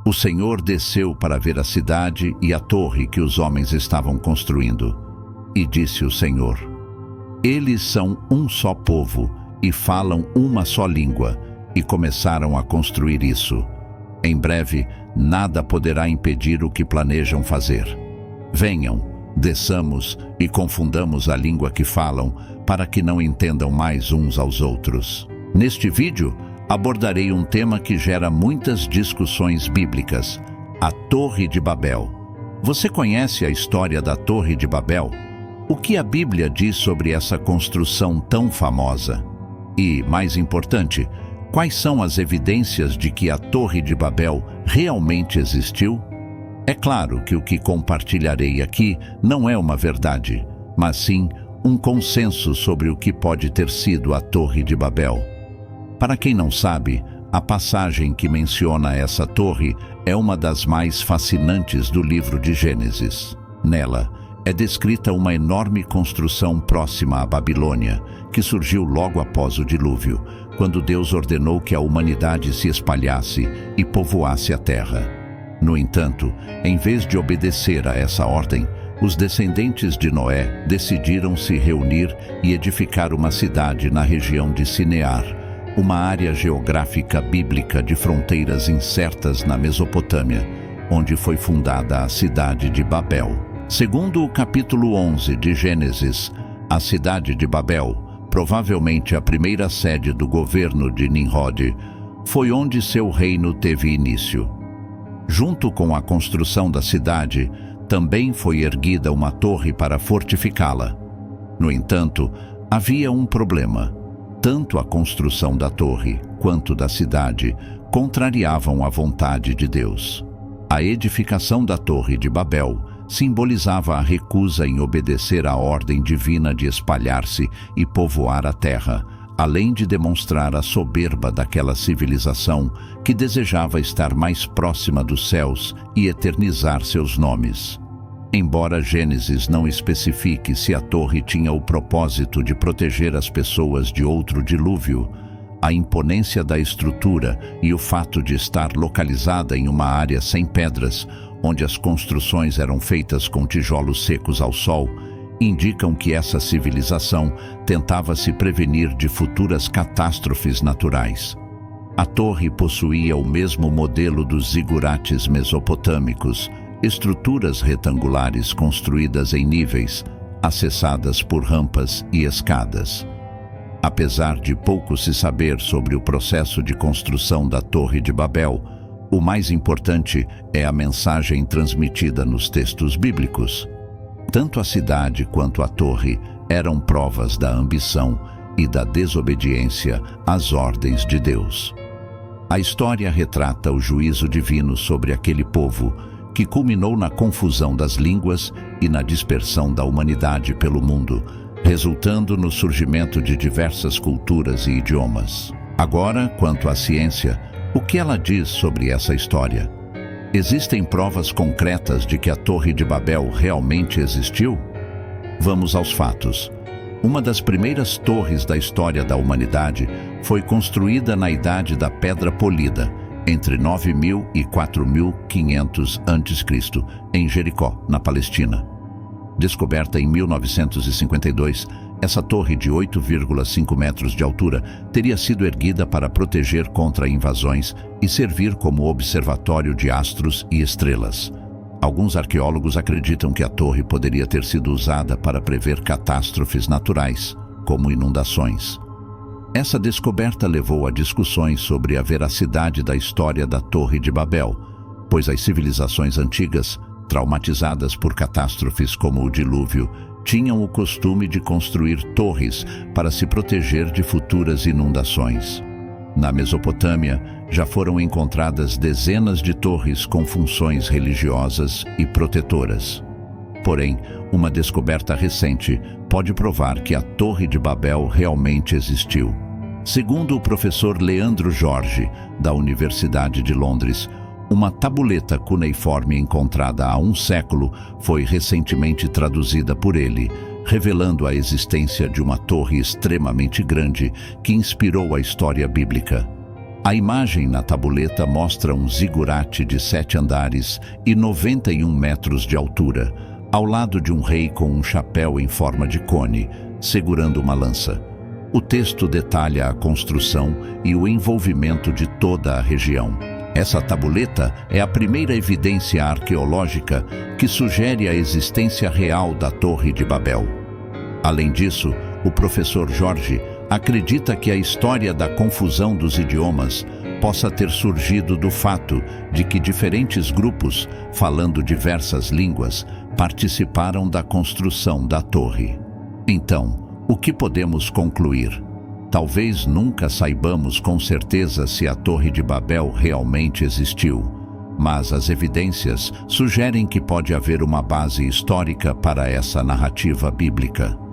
O Senhor desceu para ver a cidade e a torre que os homens estavam construindo. E disse o Senhor: eles são um só povo e falam uma só língua, e começaram a construir isso. Em breve, nada poderá impedir o que planejam fazer. Venham, desçamos e confundamos a língua que falam, para que não entendam mais uns aos outros. Neste vídeo, abordarei um tema que gera muitas discussões bíblicas: a Torre de Babel. Você conhece a história da Torre de Babel? O que a Bíblia diz sobre essa construção tão famosa? E, mais importante, quais são as evidências de que a Torre de Babel realmente existiu? É claro que o que compartilharei aqui não é uma verdade, mas sim um consenso sobre o que pode ter sido a Torre de Babel. Para quem não sabe, a passagem que menciona essa torre é uma das mais fascinantes do livro de Gênesis. Nela, é descrita uma enorme construção próxima à Babilônia, que surgiu logo após o dilúvio, quando Deus ordenou que a humanidade se espalhasse e povoasse a terra. No entanto, em vez de obedecer a essa ordem, os descendentes de Noé decidiram se reunir e edificar uma cidade na região de Sinear, uma área geográfica bíblica de fronteiras incertas na Mesopotâmia, onde foi fundada a cidade de Babel. Segundo o capítulo 11 de Gênesis, a cidade de Babel, provavelmente a primeira sede do governo de Nimrod, foi onde seu reino teve início. Junto com a construção da cidade, também foi erguida uma torre para fortificá-la. No entanto, havia um problema. Tanto a construção da torre quanto da cidade contrariavam a vontade de Deus. A edificação da Torre de Babel simbolizava a recusa em obedecer à ordem divina de espalhar-se e povoar a terra, além de demonstrar a soberba daquela civilização que desejava estar mais próxima dos céus e eternizar seus nomes. Embora Gênesis não especifique se a torre tinha o propósito de proteger as pessoas de outro dilúvio, a imponência da estrutura e o fato de estar localizada em uma área sem pedras, onde as construções eram feitas com tijolos secos ao sol, indicam que essa civilização tentava se prevenir de futuras catástrofes naturais. A torre possuía o mesmo modelo dos zigurates mesopotâmicos, estruturas retangulares construídas em níveis, acessadas por rampas e escadas. Apesar de pouco se saber sobre o processo de construção da Torre de Babel, o mais importante é a mensagem transmitida nos textos bíblicos. Tanto a cidade quanto a torre eram provas da ambição e da desobediência às ordens de Deus. A história retrata o juízo divino sobre aquele povo, que culminou na confusão das línguas e na dispersão da humanidade pelo mundo, resultando no surgimento de diversas culturas e idiomas. Agora, quanto à ciência, o que ela diz sobre essa história? Existem provas concretas de que a Torre de Babel realmente existiu? Vamos aos fatos. Uma das primeiras torres da história da humanidade foi construída na Idade da Pedra Polida, entre 9.000 e 4.500 a.C., em Jericó, na Palestina. Descoberta em 1952, essa torre de 8,5 metros de altura teria sido erguida para proteger contra invasões e servir como observatório de astros e estrelas. Alguns arqueólogos acreditam que a torre poderia ter sido usada para prever catástrofes naturais, como inundações. Essa descoberta levou a discussões sobre a veracidade da história da Torre de Babel, pois as civilizações antigas, traumatizadas por catástrofes como o dilúvio, tinham o costume de construir torres para se proteger de futuras inundações. Na Mesopotâmia, já foram encontradas dezenas de torres com funções religiosas e protetoras. Porém, uma descoberta recente pode provar que a Torre de Babel realmente existiu. Segundo o professor Leandro Jorge, da Universidade de Londres, uma tabuleta cuneiforme encontrada há um século foi recentemente traduzida por ele, revelando a existência de uma torre extremamente grande que inspirou a história bíblica. A imagem na tabuleta mostra um zigurate de 7 andares e 91 metros de altura, ao lado de um rei com um chapéu em forma de cone, segurando uma lança. O texto detalha a construção e o envolvimento de toda a região. Essa tabuleta é a primeira evidência arqueológica que sugere a existência real da Torre de Babel. Além disso, o professor Jorge acredita que a história da confusão dos idiomas possa ter surgido do fato de que diferentes grupos, falando diversas línguas, participaram da construção da torre. Então, o que podemos concluir? Talvez nunca saibamos com certeza se a Torre de Babel realmente existiu, mas as evidências sugerem que pode haver uma base histórica para essa narrativa bíblica.